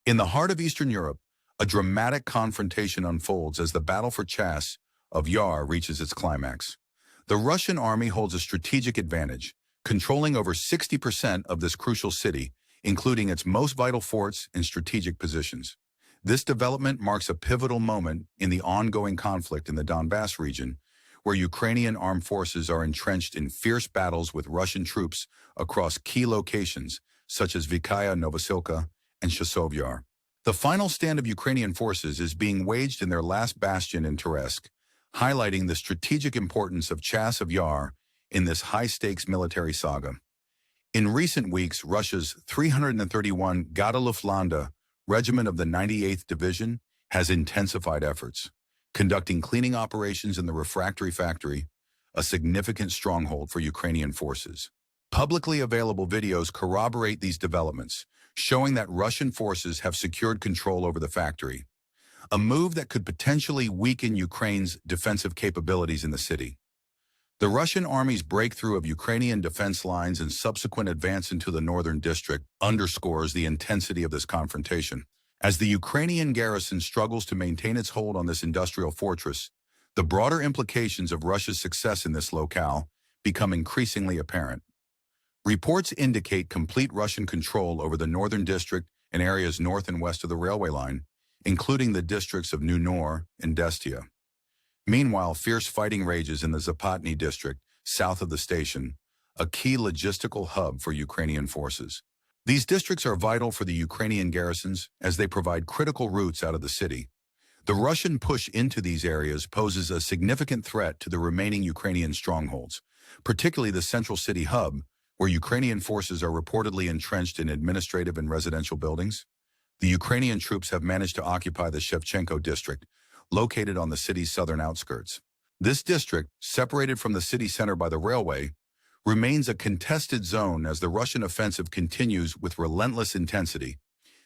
In the heart of Eastern Europe, a dramatic confrontation unfolds as the battle for Chas of Yar reaches its climax. The Russian army holds a strategic advantage, controlling over 60% of this crucial city, including its most vital forts and strategic positions. This development marks a pivotal moment in the ongoing conflict in the Donbass region, where Ukrainian armed forces are entrenched in fierce battles with Russian troops across key locations such as Vikaya, Novosilka, and Chasov Yar. The final stand of Ukrainian forces is being waged in their last bastion in Terezk, highlighting the strategic importance of Chas of Yar in this high-stakes military saga. In recent weeks, Russia's 331 Gata Luftlande Regiment of the 98th Division has intensified efforts, conducting cleaning operations in the refractory factory, a significant stronghold for Ukrainian forces. Publicly available videos corroborate these developments, showing that Russian forces have secured control over the factory, a move that could potentially weaken Ukraine's defensive capabilities in the city. The Russian army's breakthrough of Ukrainian defense lines and subsequent advance into the northern district underscores the intensity of this confrontation. As the Ukrainian garrison struggles to maintain its hold on this industrial fortress, the broader implications of Russia's success in this locale become increasingly apparent. Reports indicate complete Russian control over the northern district and areas north and west of the railway line, including the districts of Nunor and Destia. Meanwhile, fierce fighting rages in the Zapotny district, south of the station, a key logistical hub for Ukrainian forces. These districts are vital for the Ukrainian garrisons as they provide critical routes out of the city. The Russian push into these areas poses a significant threat to the remaining Ukrainian strongholds, particularly the central city hub, where Ukrainian forces are reportedly entrenched in administrative and residential buildings. The Ukrainian troops have managed to occupy the Shevchenko district, located on the city's southern outskirts. This district, separated from the city center by the railway, remains a contested zone as the Russian offensive continues with relentless intensity.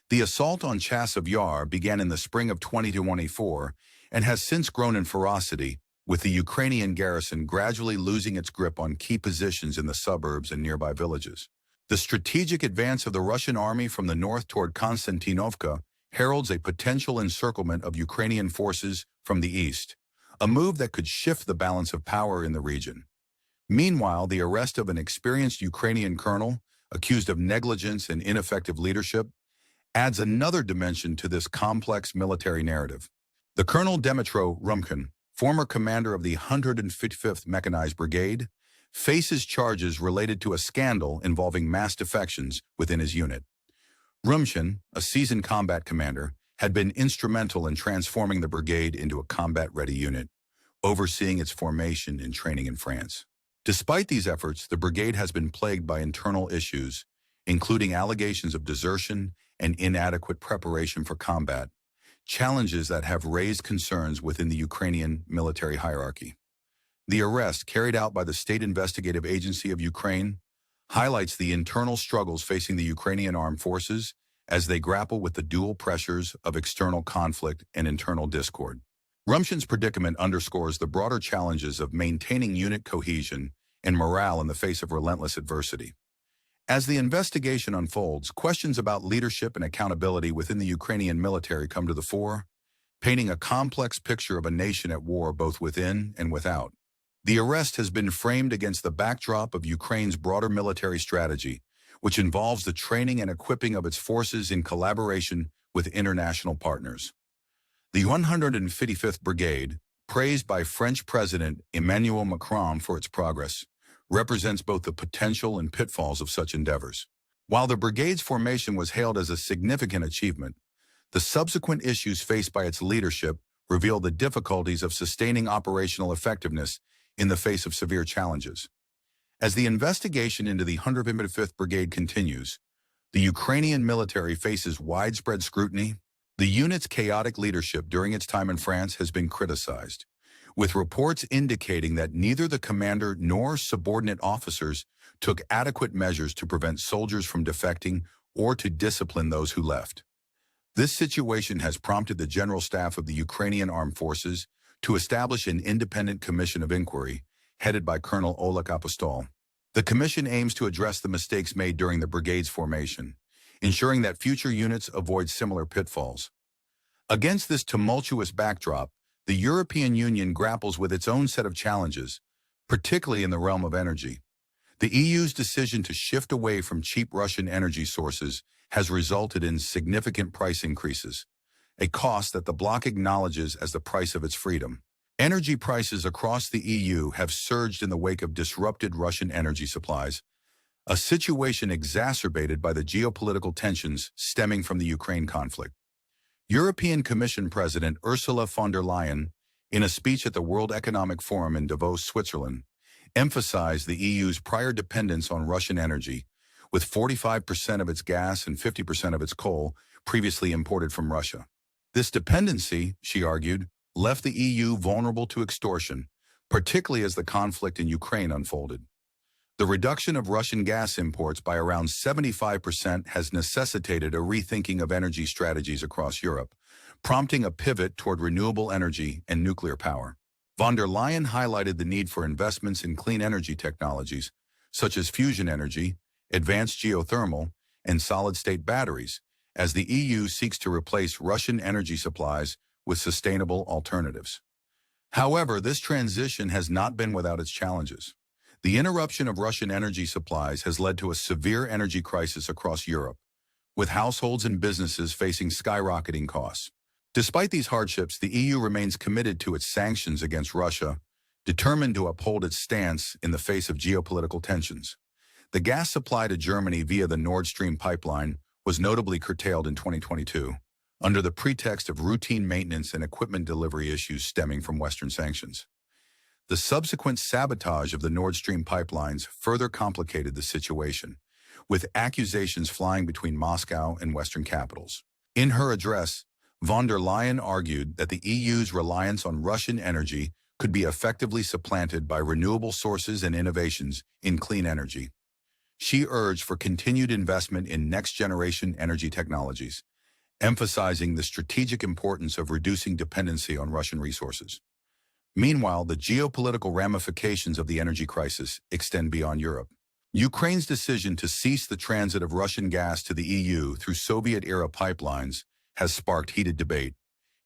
The assault on Chas Yar began in the spring of 2024 and has since grown in ferocity, with the Ukrainian garrison gradually losing its grip on key positions in the suburbs and nearby villages. The strategic advance of the Russian army from the north toward Konstantinovka heralds a potential encirclement of Ukrainian forces from the east, a move that could shift the balance of power in the region. Meanwhile, the arrest of an experienced Ukrainian colonel, accused of negligence and ineffective leadership, adds another dimension to this complex military narrative. The Colonel Dmytro Rumkin, former commander of the 155th Mechanized Brigade, faces charges related to a scandal involving mass defections within his unit. Rumkin, a seasoned combat commander, had been instrumental in transforming the brigade into a combat-ready unit, overseeing its formation and training in France. Despite these efforts, the brigade has been plagued by internal issues, including allegations of desertion and inadequate preparation for combat, challenges that have raised concerns within the Ukrainian military hierarchy. The arrest, carried out by the State Investigative Agency of Ukraine, highlights the internal struggles facing the Ukrainian armed forces as they grapple with the dual pressures of external conflict and internal discord. Rumkin's predicament underscores the broader challenges of maintaining unit cohesion and morale in the face of relentless adversity. As the investigation unfolds, questions about leadership and accountability within the Ukrainian military come to the fore, painting a complex picture of a nation at war both within and without. The arrest has been framed against the backdrop of Ukraine's broader military strategy, which involves the training and equipping of its forces in collaboration with international partners. The 155th Brigade, praised by French President Emmanuel Macron for its progress, represents both the potential and pitfalls of such endeavors. While the brigade's formation was hailed as a significant achievement, the subsequent issues faced by its leadership reveal the difficulties of sustaining operational effectiveness in the face of severe challenges. As the investigation into the 155th Brigade continues, the Ukrainian military faces widespread scrutiny. The unit's chaotic leadership during its time in France has been criticized, with reports indicating that neither the commander nor subordinate officers took adequate measures to prevent soldiers from defecting or to discipline those who left. This situation has prompted the General Staff of the Ukrainian Armed Forces to establish an independent commission of inquiry, headed by Colonel Oleg Apostol. The commission aims to address the mistakes made during the brigade's formation, ensuring that future units avoid similar pitfalls. Against this tumultuous backdrop, the European Union grapples with its own set of challenges, particularly in the realm of energy. The EU's decision to shift away from cheap Russian energy sources has resulted in significant price increases, a cost that the bloc acknowledges as the price of its freedom. Energy prices across the EU have surged in the wake of disrupted Russian energy supplies, a situation exacerbated by the geopolitical tensions stemming from the Ukraine conflict. European Commission President Ursula von der Leyen, in a speech at the World Economic Forum in Davos, Switzerland, emphasized the EU's prior dependence on Russian energy, with 45% of its gas and 50% of its coal previously imported from Russia. This dependency, she argued, left the EU vulnerable to extortion, particularly as the conflict in Ukraine unfolded. The reduction of Russian gas imports by around 75% has necessitated a rethinking of energy strategies across Europe, prompting a pivot toward renewable energy and nuclear power. Von der Leyen highlighted the need for investments in clean energy technologies, such as fusion energy, advanced geothermal, and solid-state batteries, as the EU seeks to replace Russian energy supplies with sustainable alternatives. However, this transition has not been without its challenges. The interruption of Russian energy supplies has led to a severe energy crisis across Europe, with households and businesses facing skyrocketing costs. Despite these hardships, the EU remains committed to its sanctions against Russia, determined to uphold its stance in the face of geopolitical tensions. The gas supply to Germany via the Nord Stream pipeline was notably curtailed in 2022, under the pretext of routine maintenance and equipment delivery issues stemming from Western sanctions. The subsequent sabotage of the Nord Stream pipelines further complicated the situation, with accusations flying between Moscow and Western capitals. In her address, von der Leyen argued that the EU's reliance on Russian energy could be effectively supplanted by renewable sources and innovations in clean energy. She urged for continued investment in next-generation energy technologies, emphasizing the strategic importance of reducing dependency on Russian resources. Meanwhile, the geopolitical ramifications of the energy crisis extend beyond Europe. Ukraine's decision to cease the transit of Russian gas to the EU through Soviet-era pipelines has sparked heated debate.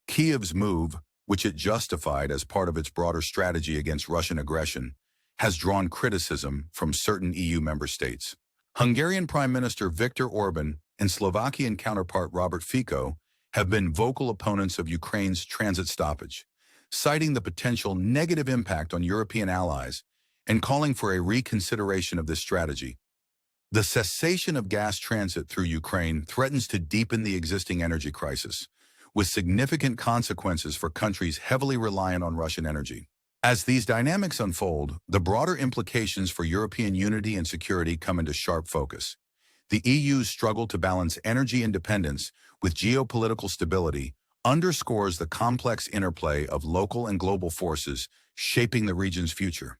Kyiv's move, which it justified as part of its broader strategy against Russian aggression, has drawn criticism from certain EU member states. Hungarian Prime Minister Viktor Orban and Slovakian counterpart Robert Fico have been vocal opponents of Ukraine's transit stoppage, citing the potential negative impact on European allies and calling for a reconsideration of this strategy. The cessation of gas transit through Ukraine threatens to deepen the existing energy crisis, with significant consequences for countries heavily reliant on Russian energy. As these dynamics unfold, the broader implications for European unity and security come into sharp focus. The EU's struggle to balance energy independence with geopolitical stability underscores the complex interplay of local and global forces shaping the region's future.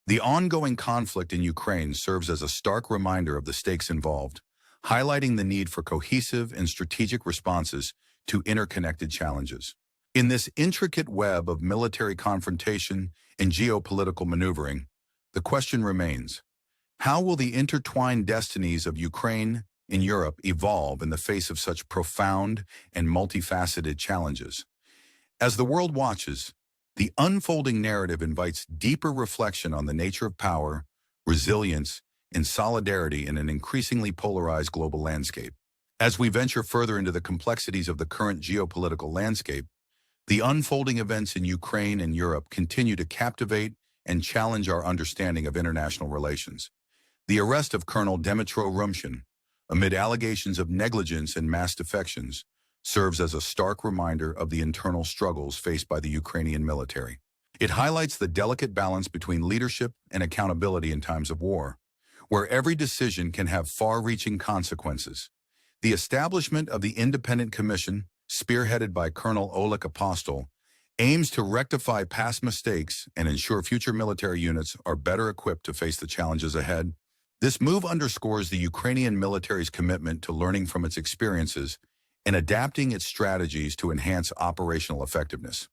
The ongoing conflict in Ukraine serves as a stark reminder of the stakes involved, highlighting the need for cohesive and strategic responses to interconnected challenges. In this intricate web of military confrontation and geopolitical maneuvering, the question remains: how will the intertwined destinies of Ukraine and Europe evolve in the face of such profound and multifaceted challenges? As the world watches, the unfolding narrative invites deeper reflection on the nature of power, resilience, and solidarity in an increasingly polarized global landscape. As we venture further into the complexities of the current geopolitical landscape, the unfolding events in Ukraine and Europe continue to captivate and challenge our understanding of international relations. The arrest of Colonel Dmytro Rumshin, amid allegations of negligence and mass defections, serves as a stark reminder of the internal struggles faced by the Ukrainian military. It highlights the delicate balance between leadership and accountability in times of war, where every decision can have far-reaching consequences. The establishment of the Independent Commission, spearheaded by Colonel Oleg Apostol, aims to rectify past mistakes and ensure future military units are better equipped to face the challenges ahead. This move underscores the Ukrainian military's commitment to learning from its experiences and adapting its strategies to enhance operational effectiveness.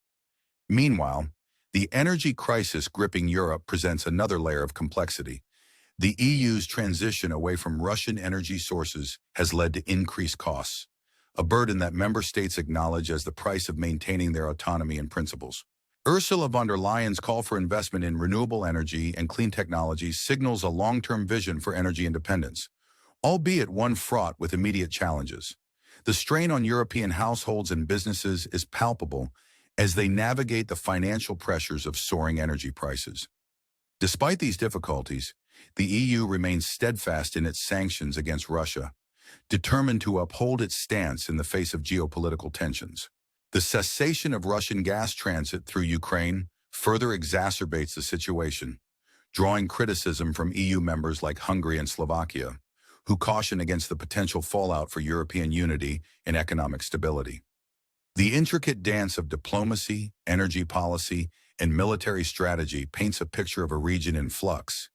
Meanwhile, the energy crisis gripping Europe presents another layer of complexity. The EU's transition away from Russian energy sources has led to increased costs, a burden that member states acknowledge as the price of maintaining their autonomy and principles. Ursula von der Leyen's call for investment in renewable energy and clean technologies signals a long-term vision for energy independence, albeit one fraught with immediate challenges. The strain on European households and businesses is palpable as they navigate the financial pressures of soaring energy prices. Despite these difficulties, the EU remains steadfast in its sanctions against Russia, determined to uphold its stance in the face of geopolitical tensions. The cessation of Russian gas transit through Ukraine further exacerbates the situation, drawing criticism from EU members like Hungary and Slovakia, who caution against the potential fallout for European unity and economic stability. The intricate dance of diplomacy, energy policy, and military strategy paints a picture of a region in flux,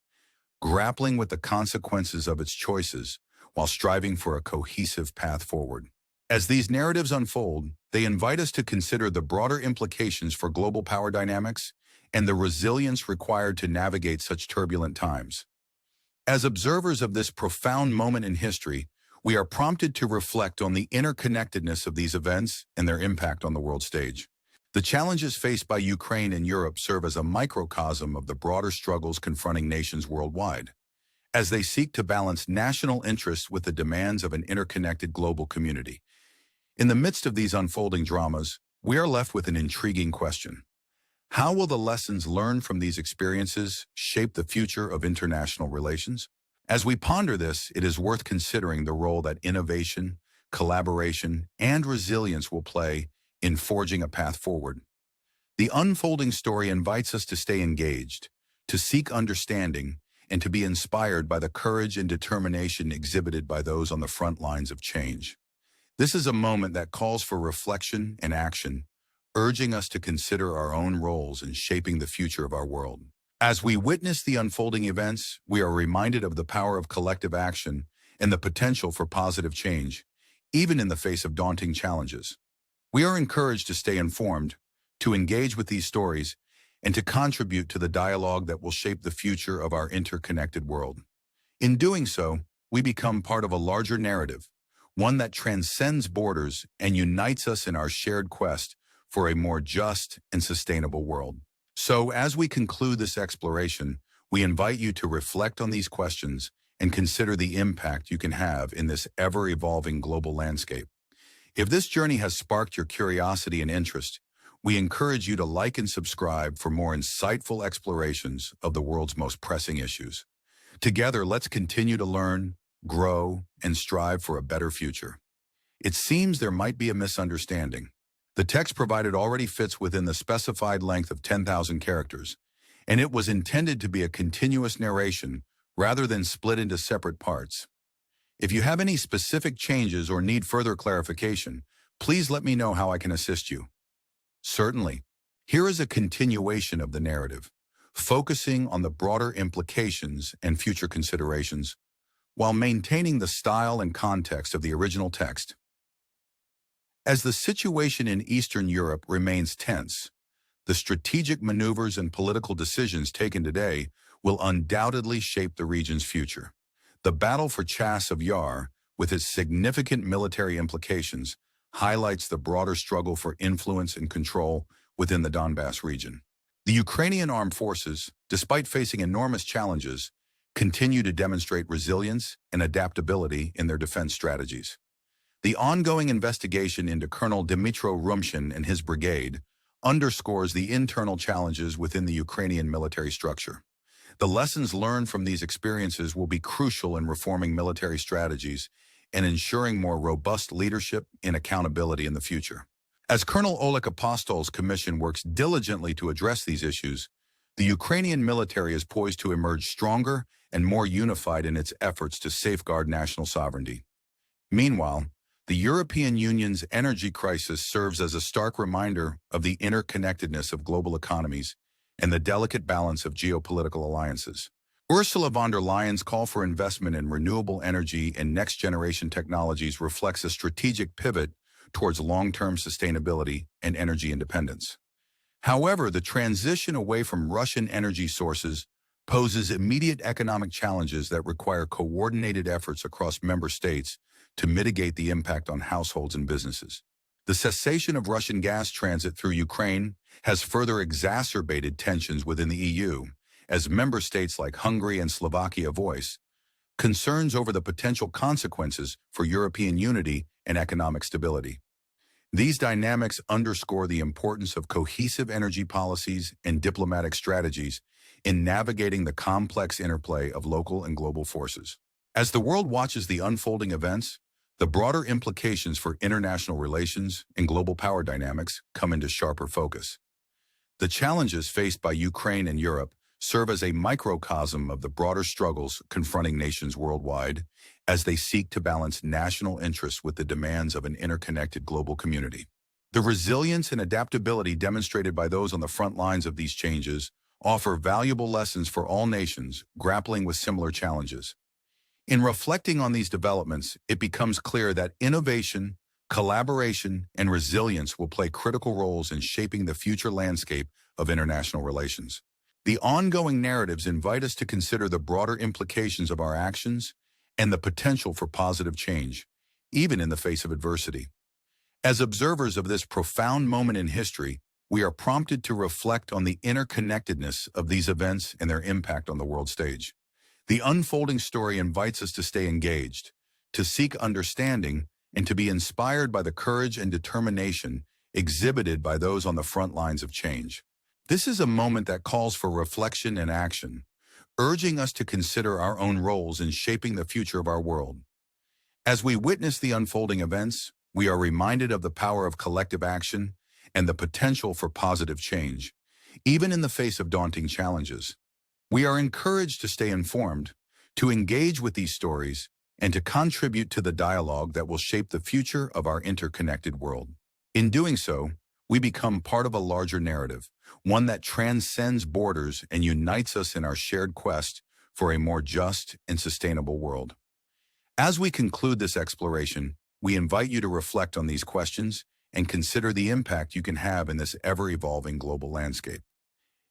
grappling with the consequences of its choices while striving for a cohesive path forward. As these narratives unfold, they invite us to consider the broader implications for global power dynamics and the resilience required to navigate such turbulent times. As observers of this profound moment in history, we are prompted to reflect on the interconnectedness of these events and their impact on the world stage. The challenges faced by Ukraine and Europe serve as a microcosm of the broader struggles confronting nations worldwide, as they seek to balance national interests with the demands of an interconnected global community. In the midst of these unfolding dramas, we are left with an intriguing question. How will the lessons learned from these experiences shape the future of international relations? As we ponder this, it is worth considering the role that innovation, collaboration, and resilience will play in forging a path forward. The unfolding story invites us to stay engaged, to seek understanding, and to be inspired by the courage and determination exhibited by those on the front lines of change. This is a moment that calls for reflection and action, urging us to consider our own roles in shaping the future of our world. As we witness the unfolding events, we are reminded of the power of collective action and the potential for positive change, even in the face of daunting challenges. We are encouraged to stay informed, to engage with these stories, and to contribute to the dialogue that will shape the future of our interconnected world. In doing so, we become part of a larger narrative, one that transcends borders and unites us in our shared quest for a more just and sustainable world. So, as we conclude this exploration, we invite you to reflect on these questions and consider the impact you can have in this ever-evolving global landscape. If this journey has sparked your curiosity and interest, we encourage you to like and subscribe for more insightful explorations of the world's most pressing issues. Together, let's continue to learn, grow, and strive for a better future. It seems there might be a misunderstanding. The text provided already fits within the specified length of 10,000 characters, and it was intended to be a continuous narration rather than split into separate parts. If you have any specific changes or need further clarification, please let me know how I can assist you. Certainly. Here is a continuation of the narrative, focusing on the broader implications and future considerations, while maintaining the style and context of the original text. As the situation in Eastern Europe remains tense, the strategic maneuvers and political decisions taken today will undoubtedly shape the region's future. The battle for Chas Yar, with its significant military implications, highlights the broader struggle for influence and control within the Donbass region. The Ukrainian armed forces, despite facing enormous challenges, continue to demonstrate resilience and adaptability in their defense strategies. The ongoing investigation into Colonel Dmytro Rumshin and his brigade underscores the internal challenges within the Ukrainian military structure. The lessons learned from these experiences will be crucial in reforming military strategies and ensuring more robust leadership and accountability in the future. As Colonel Oleg Apostol's commission works diligently to address these issues, the Ukrainian military is poised to emerge stronger and more unified in its efforts to safeguard national sovereignty. Meanwhile, the European Union's energy crisis serves as a stark reminder of the interconnectedness of global economies and the delicate balance of geopolitical alliances. Ursula von der Leyen's call for investment in renewable energy and next-generation technologies reflects a strategic pivot towards long-term sustainability and energy independence. However, the transition away from Russian energy sources poses immediate economic challenges that require coordinated efforts across member states to mitigate the impact on households and businesses. The cessation of Russian gas transit through Ukraine has further exacerbated tensions within the EU, as member states like Hungary and Slovakia voice concerns over the potential consequences for European unity and economic stability. These dynamics underscore the importance of cohesive energy policies and diplomatic strategies in navigating the complex interplay of local and global forces. As the world watches the unfolding events, the broader implications for international relations and global power dynamics come into sharper focus. The challenges faced by Ukraine and Europe serve as a microcosm of the broader struggles confronting nations worldwide as they seek to balance national interests with the demands of an interconnected global community. The resilience and adaptability demonstrated by those on the front lines of these changes offer valuable lessons for all nations grappling with similar challenges. In reflecting on these developments, it becomes clear that innovation, collaboration, and resilience will play critical roles in shaping the future landscape of international relations. The ongoing narratives invite us to consider the broader implications of our actions and the potential for positive change, even in the face of adversity. As observers of this profound moment in history, we are prompted to reflect on the interconnectedness of these events and their impact on the world stage. The unfolding story invites us to stay engaged, to seek understanding, and to be inspired by the courage and determination exhibited by those on the front lines of change. This is a moment that calls for reflection and action, urging us to consider our own roles in shaping the future of our world. As we witness the unfolding events, we are reminded of the power of collective action and the potential for positive change, even in the face of daunting challenges. We are encouraged to stay informed, to engage with these stories, and to contribute to the dialogue that will shape the future of our interconnected world. In doing so, we become part of a larger narrative, one that transcends borders and unites us in our shared quest for a more just and sustainable world. As we conclude this exploration, we invite you to reflect on these questions and consider the impact you can have in this ever-evolving global landscape.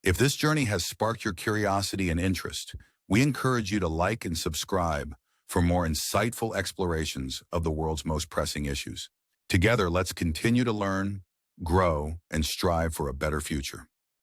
If this journey has sparked your curiosity and interest, we encourage you to like and subscribe for more insightful explorations of the world's most pressing issues. Together, let's continue to learn, grow, and strive for a better future.